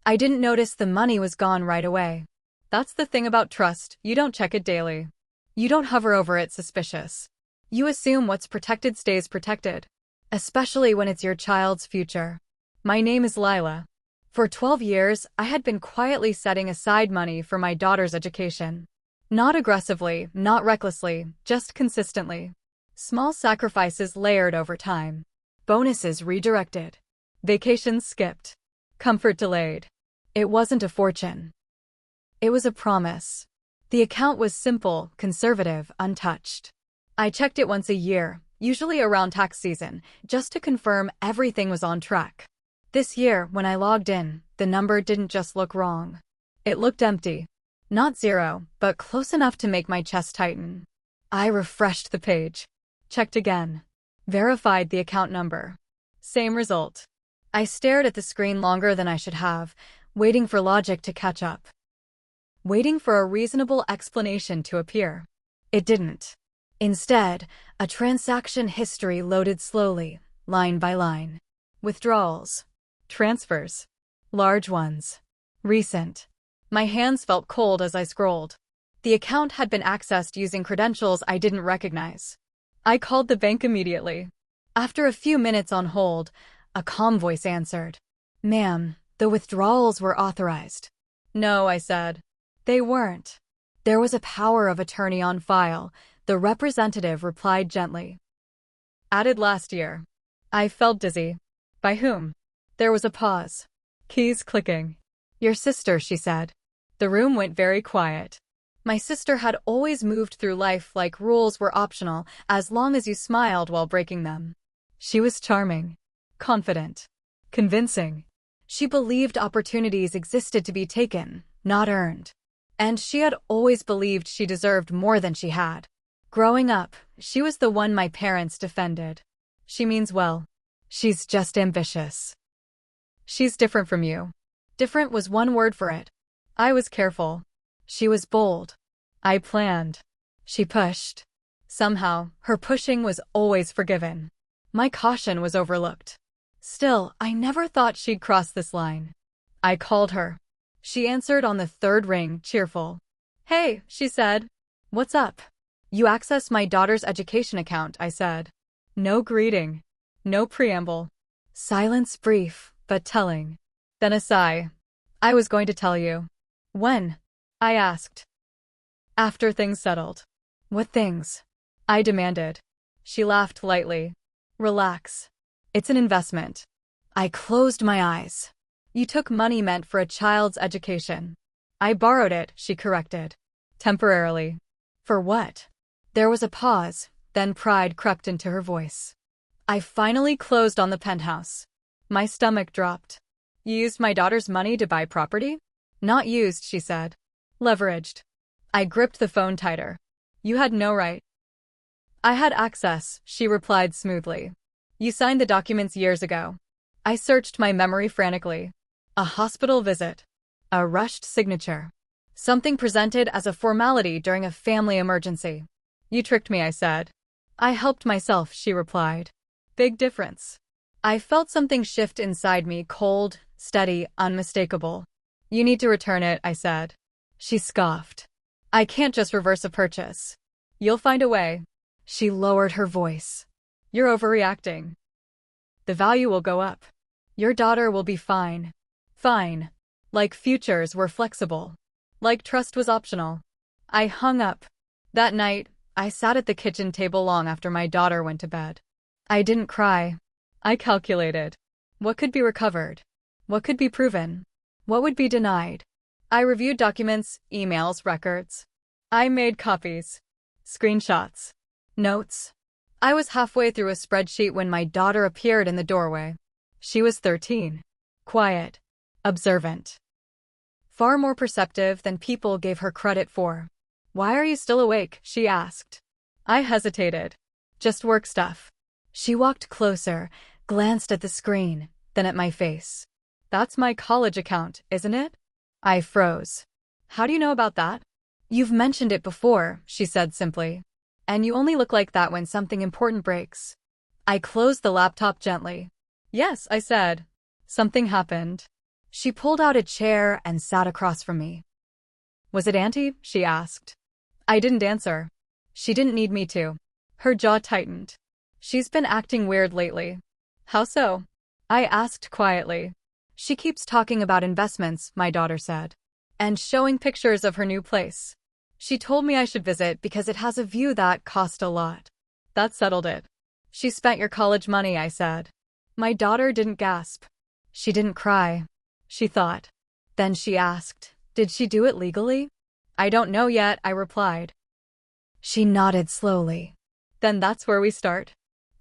I didn't notice the money was gone right away. That's the thing about trust, you don't check it daily. You don't hover over it suspicious. You assume what's protected stays protected. Especially when it's your child's future. My name is Lila. For 12 years, I had been quietly setting aside money for my daughter's education. Not aggressively, not recklessly, just consistently. Small sacrifices layered over time. Bonuses redirected. Vacations skipped. Comfort delayed. It wasn't a fortune. It was a promise. The account was simple, conservative, untouched. I checked it once a year, usually around tax season, just to confirm everything was on track. This year, when I logged in, the number didn't just look wrong. It looked empty. Not zero, but close enough to make my chest tighten. I refreshed the page. Checked again. Verified the account number. Same result. I stared at the screen longer than I should have, waiting for logic to catch up. Waiting for a reasonable explanation to appear. It didn't. Instead, a transaction history loaded slowly, line by line. Withdrawals. Transfers. Large ones. Recent. My hands felt cold as I scrolled. The account had been accessed using credentials I didn't recognize. I called the bank immediately. After a few minutes on hold, a calm voice answered. "Ma'am, the withdrawals were authorized." "No," I said. "They weren't." There was a power of attorney on file. The representative replied gently. "Added last year." I felt dizzy. "By whom?" There was a pause. Keys clicking. "Your sister," she said. The room went very quiet. My sister had always moved through life like rules were optional as long as you smiled while breaking them. She was charming, confident, convincing. She believed opportunities existed to be taken, not earned. And she had always believed she deserved more than she had. Growing up, she was the one my parents defended. "She means well. She's just ambitious. She's different from you." Different was one word for it. I was careful. She was bold. I planned. She pushed. Somehow, her pushing was always forgiven. My caution was overlooked. Still, I never thought she'd cross this line. I called her. She answered on the third ring, cheerful. "Hey," she said. "What's up?" "You access my daughter's education account," I said. No greeting. No preamble. Silence brief, but telling. Then a sigh. "I was going to tell you." "When?" I asked. "After things settled." "What things?" I demanded. She laughed lightly. "Relax. It's an investment." I closed my eyes. "You took money meant for a child's education." "I borrowed it," she corrected. "Temporarily." "For what?" There was a pause, then pride crept into her voice. "I finally closed on the penthouse." My stomach dropped. "You used my daughter's money to buy property?" "Not used," she said. "Leveraged." I gripped the phone tighter. "You had no right." "I had access," she replied smoothly. "You signed the documents years ago." I searched my memory frantically. A hospital visit. A rushed signature. Something presented as a formality during a family emergency. "You tricked me," I said. "I helped myself," she replied. Big difference. I felt something shift inside me, cold, steady, unmistakable. "You need to return it," I said. She scoffed. "I can't just reverse a purchase." "You'll find a way." She lowered her voice. "You're overreacting. The value will go up. Your daughter will be fine." Fine. Like futures were flexible. Like trust was optional. I hung up. That night, I sat at the kitchen table long after my daughter went to bed. I didn't cry. I calculated. What could be recovered? What could be proven? What would be denied? I reviewed documents, emails, records. I made copies. Screenshots. Notes. I was halfway through a spreadsheet when my daughter appeared in the doorway. She was 13. Quiet. Observant. Far more perceptive than people gave her credit for. "Why are you still awake?" she asked. I hesitated. "Just work stuff." She walked closer, glanced at the screen, then at my face. "That's my college account, isn't it?" I froze. "How do you know about that?" "You've mentioned it before," she said simply. "And you only look like that when something important breaks." I closed the laptop gently. "Yes," I said. "Something happened." She pulled out a chair and sat across from me. "Was it Auntie?" she asked. I didn't answer. She didn't need me to. Her jaw tightened. "She's been acting weird lately." "How so?" I asked quietly. "She keeps talking about investments," my daughter said, "and showing pictures of her new place. She told me I should visit because it has a view that cost a lot." That settled it. "She spent your college money," I said. My daughter didn't gasp. She didn't cry. She thought. Then she asked, "Did she do it legally?" "I don't know yet," I replied. She nodded slowly. "Then that's where we start."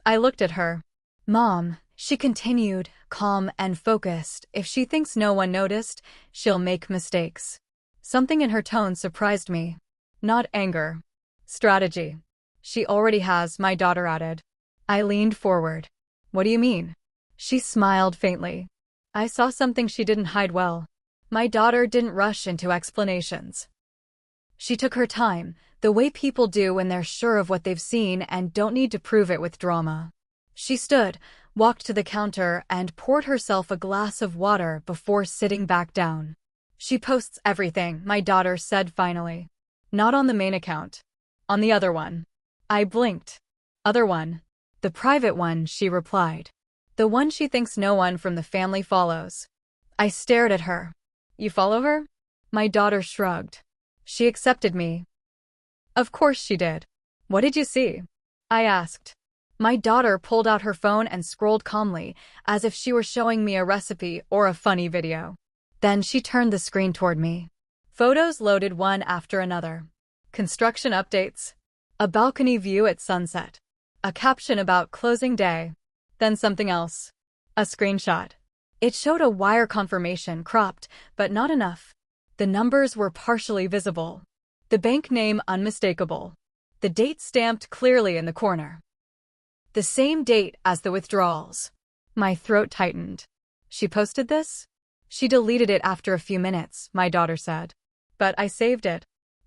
I looked at her. "Mom," she continued, calm and focused, "if she thinks no one noticed, she'll make mistakes." Something in her tone surprised me. Not anger. Strategy. "She already has," my daughter added. I leaned forward. "What do you mean?" She smiled faintly. I saw something she didn't hide well. My daughter didn't rush into explanations. She took her time, the way people do when they're sure of what they've seen and don't need to prove it with drama. She stood, walked to the counter, and poured herself a glass of water before sitting back down. "She posts everything," my daughter said finally. "Not on the main account. On the other one." I blinked. "Other one?" "The private one," she replied. "The one she thinks no one from the family follows." I stared at her. "You follow her?" My daughter shrugged. "She accepted me." "Of course she did. What did you see?" I asked. My daughter pulled out her phone and scrolled calmly, as if she were showing me a recipe or a funny video. Then she turned the screen toward me. Photos loaded one after another. Construction updates. A balcony view at sunset. A caption about closing day. Then something else. A screenshot. It showed a wire confirmation, cropped, but not enough. The numbers were partially visible. The bank name unmistakable. The date stamped clearly in the corner. The same date as the withdrawals. My throat tightened. "She posted this?" "She deleted it after a few minutes," my daughter said. "But I saved it."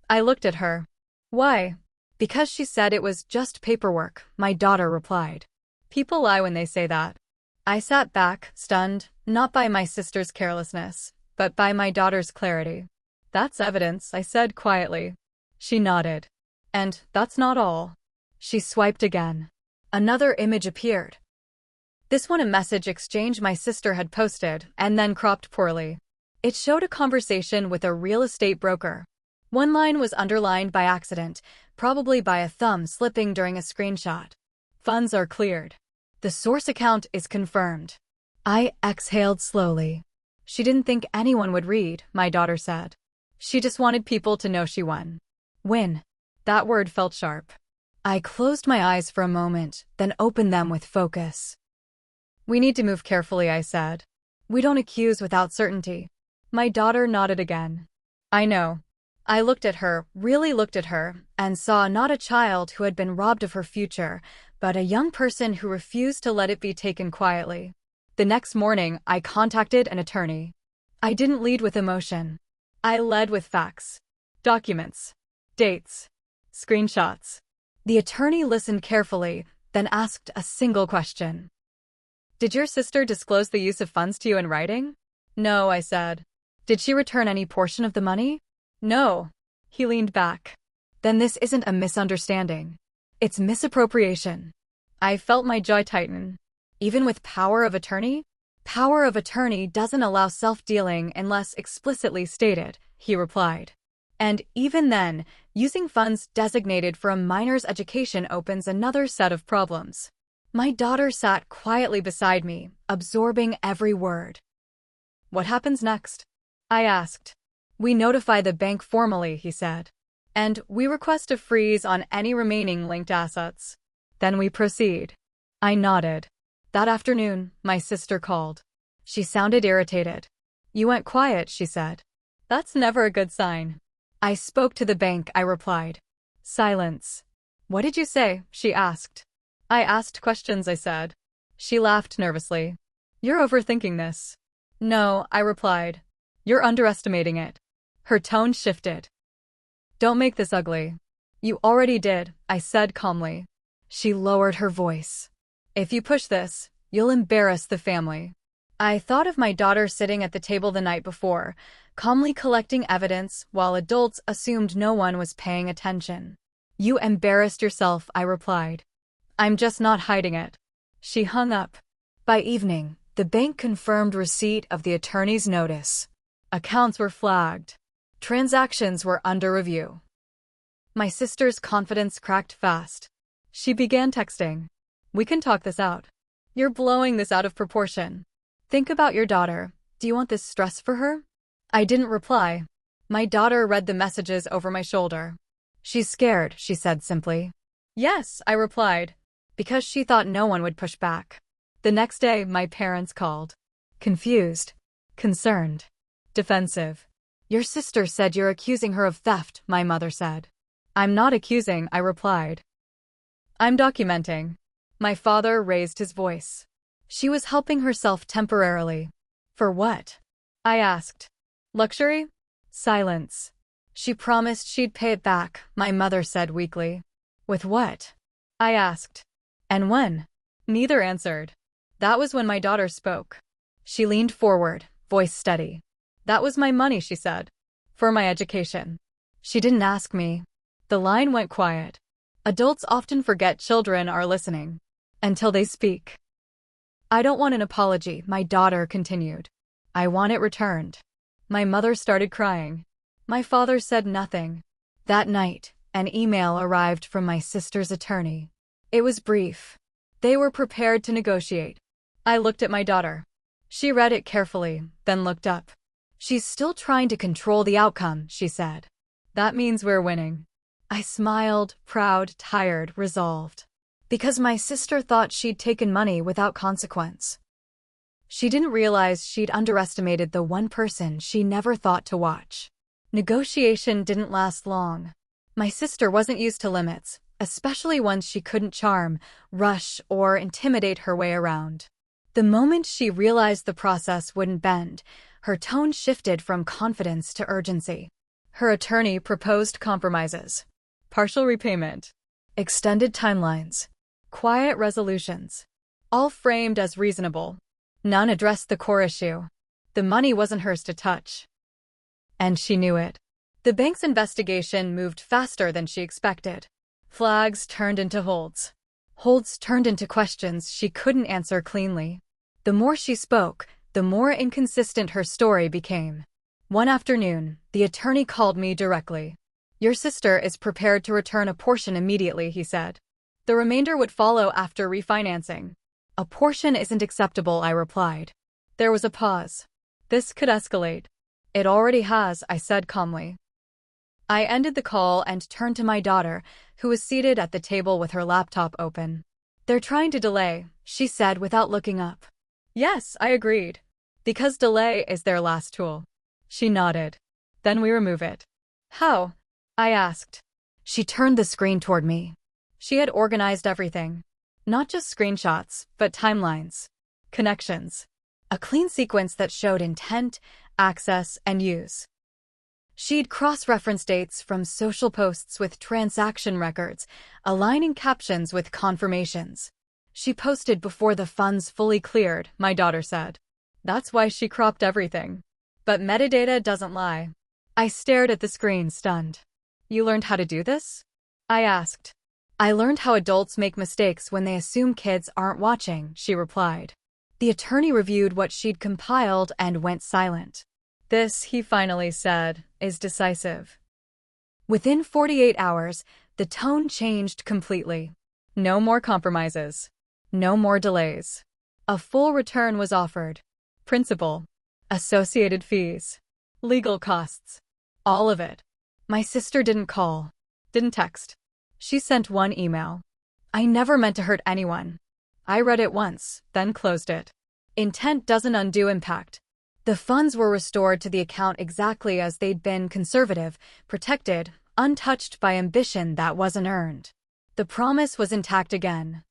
I looked at her. "Why?" "Because she said it was just paperwork," my daughter replied. People lie when they say that. I sat back, stunned, not by my sister's carelessness, but by my daughter's clarity. "That's evidence," I said quietly. She nodded. "And that's not all." She swiped again. Another image appeared. This one a message exchange my sister had posted, and then cropped poorly. It showed a conversation with a real estate broker. One line was underlined by accident, probably by a thumb slipping during a screenshot. "Funds are cleared. The source account is confirmed." I exhaled slowly. She didn't think anyone would read, my daughter said. She just wanted people to know she won. Win. That word felt sharp. I closed my eyes for a moment, then opened them with focus. "We need to move carefully," I said. "We don't accuse without certainty." My daughter nodded again. "I know." I looked at her, really looked at her, and saw not a child who had been robbed of her future, but a young person who refused to let it be taken quietly. The next morning, I contacted an attorney. I didn't lead with emotion. I led with facts. Documents. Dates. Screenshots. The attorney listened carefully, then asked a single question. "Did your sister disclose the use of funds to you in writing?" "No," I said. "Did she return any portion of the money?" "No." He leaned back. "Then this isn't a misunderstanding. It's misappropriation." I felt my jaw tighten. "Even with power of attorney?" "Power of attorney doesn't allow self-dealing unless explicitly stated," he replied. "And even then, using funds designated for a minor's education opens another set of problems." My daughter sat quietly beside me, absorbing every word. "What happens next?" I asked. "We notify the bank formally," he said. "And we request a freeze on any remaining linked assets. Then we proceed." I nodded. That afternoon, my sister called. She sounded irritated. "You went quiet," she said. "That's never a good sign." "I spoke to the bank," I replied. Silence. "What did you say?" she asked. "I asked questions," I said. She laughed nervously. "You're overthinking this." "No," I replied. "You're underestimating it." Her tone shifted. "Don't make this ugly." "You already did," I said calmly. She lowered her voice. "If you push this, you'll embarrass the family." I thought of my daughter sitting at the table the night before, calmly collecting evidence while adults assumed no one was paying attention. "You embarrassed yourself," I replied. "I'm just not hiding it." She hung up. By evening, the bank confirmed receipt of the attorney's notice. Accounts were flagged. Transactions were under review. My sister's confidence cracked fast. She began texting. "We can talk this out. You're blowing this out of proportion. Think about your daughter. Do you want this stress for her?" I didn't reply. My daughter read the messages over my shoulder. "She's scared," she said simply. "Yes," I replied, because she thought no one would push back. The next day, my parents called. Confused, concerned, defensive. "Your sister said you're accusing her of theft," my mother said. "I'm not accusing," I replied. "I'm documenting." My father raised his voice. "She was helping herself temporarily." "For what?" I asked. "Luxury?" Silence. "She promised she'd pay it back," my mother said weakly. "With what?" I asked. "And when?" Neither answered. That was when my daughter spoke. She leaned forward, voice steady. "That was my money," she said. "For my education." She didn't ask me. The line went quiet. Adults often forget children are listening. Until they speak. "I don't want an apology," my daughter continued. "I want it returned." My mother started crying. My father said nothing. That night, an email arrived from my sister's attorney. It was brief. They were prepared to negotiate. I looked at my daughter. She read it carefully, then looked up. "She's still trying to control the outcome," she said. "That means we're winning." I smiled, proud, tired, resolved. Because my sister thought she'd taken money without consequence. She didn't realize she'd underestimated the one person she never thought to watch. Negotiation didn't last long. My sister wasn't used to limits, especially ones she couldn't charm, rush, or intimidate her way around. The moment she realized the process wouldn't bend, her tone shifted from confidence to urgency. Her attorney proposed compromises. Partial repayment. Extended timelines. Quiet resolutions. All framed as reasonable. None addressed the core issue. The money wasn't hers to touch. And she knew it. The bank's investigation moved faster than she expected. Flags turned into holds. Holds turned into questions she couldn't answer cleanly. The more she spoke, the more inconsistent her story became. One afternoon, the attorney called me directly. "Your sister is prepared to return a portion immediately," he said. "The remainder would follow after refinancing." "A portion isn't acceptable," I replied. There was a pause. "This could escalate." "It already has," I said calmly. I ended the call and turned to my daughter, who was seated at the table with her laptop open. "They're trying to delay," she said without looking up. "Yes," I agreed. "Because delay is their last tool." She nodded. "Then we remove it." "How?" I asked. She turned the screen toward me. She had organized everything. Not just screenshots, but timelines. Connections. A clean sequence that showed intent, access, and use. She'd cross-referenced dates from social posts with transaction records, aligning captions with confirmations. She posted before the funds fully cleared, my daughter said. That's why she cropped everything. But metadata doesn't lie. I stared at the screen, stunned. "You learned how to do this?" I asked. "I learned how adults make mistakes when they assume kids aren't watching," she replied. The attorney reviewed what she'd compiled and went silent. "This," he finally said, "is decisive." Within 48 hours, the tone changed completely. No more compromises. No more delays. A full return was offered. Principal. Associated fees. Legal costs. All of it. My sister didn't call. Didn't text. She sent one email. "I never meant to hurt anyone." I read it once, then closed it. Intent doesn't undo impact. The funds were restored to the account exactly as they'd been: conservative, protected, untouched by ambition that wasn't earned. The promise was intact again.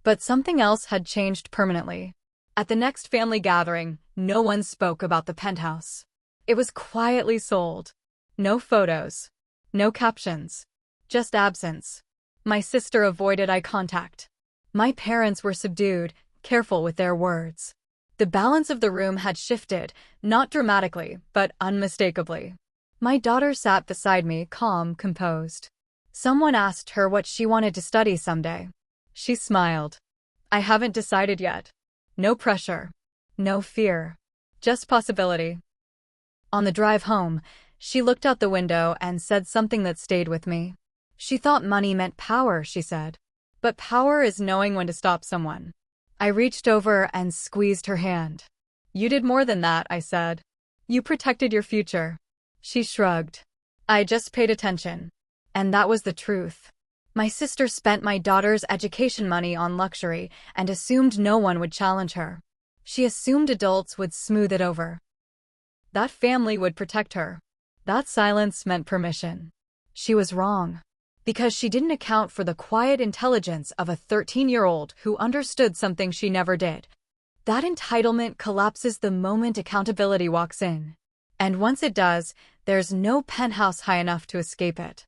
But something else had changed permanently. At the next family gathering, no one spoke about the penthouse. It was quietly sold. No photos. No captions. Just absence. My sister avoided eye contact. My parents were subdued, careful with their words. The balance of the room had shifted, not dramatically, but unmistakably. My daughter sat beside me, calm, composed. Someone asked her what she wanted to study someday. She smiled. I haven't decided yet. No pressure. No fear. Just possibility. On the drive home, she looked out the window and said something that stayed with me. She thought money meant power, she said. But power is knowing when to stop someone. I reached over and squeezed her hand. You did more than that, I said. You protected your future. She shrugged. I just paid attention. And that was the truth. My sister spent my daughter's education money on luxury and assumed no one would challenge her. She assumed adults would smooth it over. That family would protect her. That silence meant permission. She was wrong. Because she didn't account for the quiet intelligence of a 13-year-old who understood something she never did. That entitlement collapses the moment accountability walks in. And once it does, there's no penthouse high enough to escape it.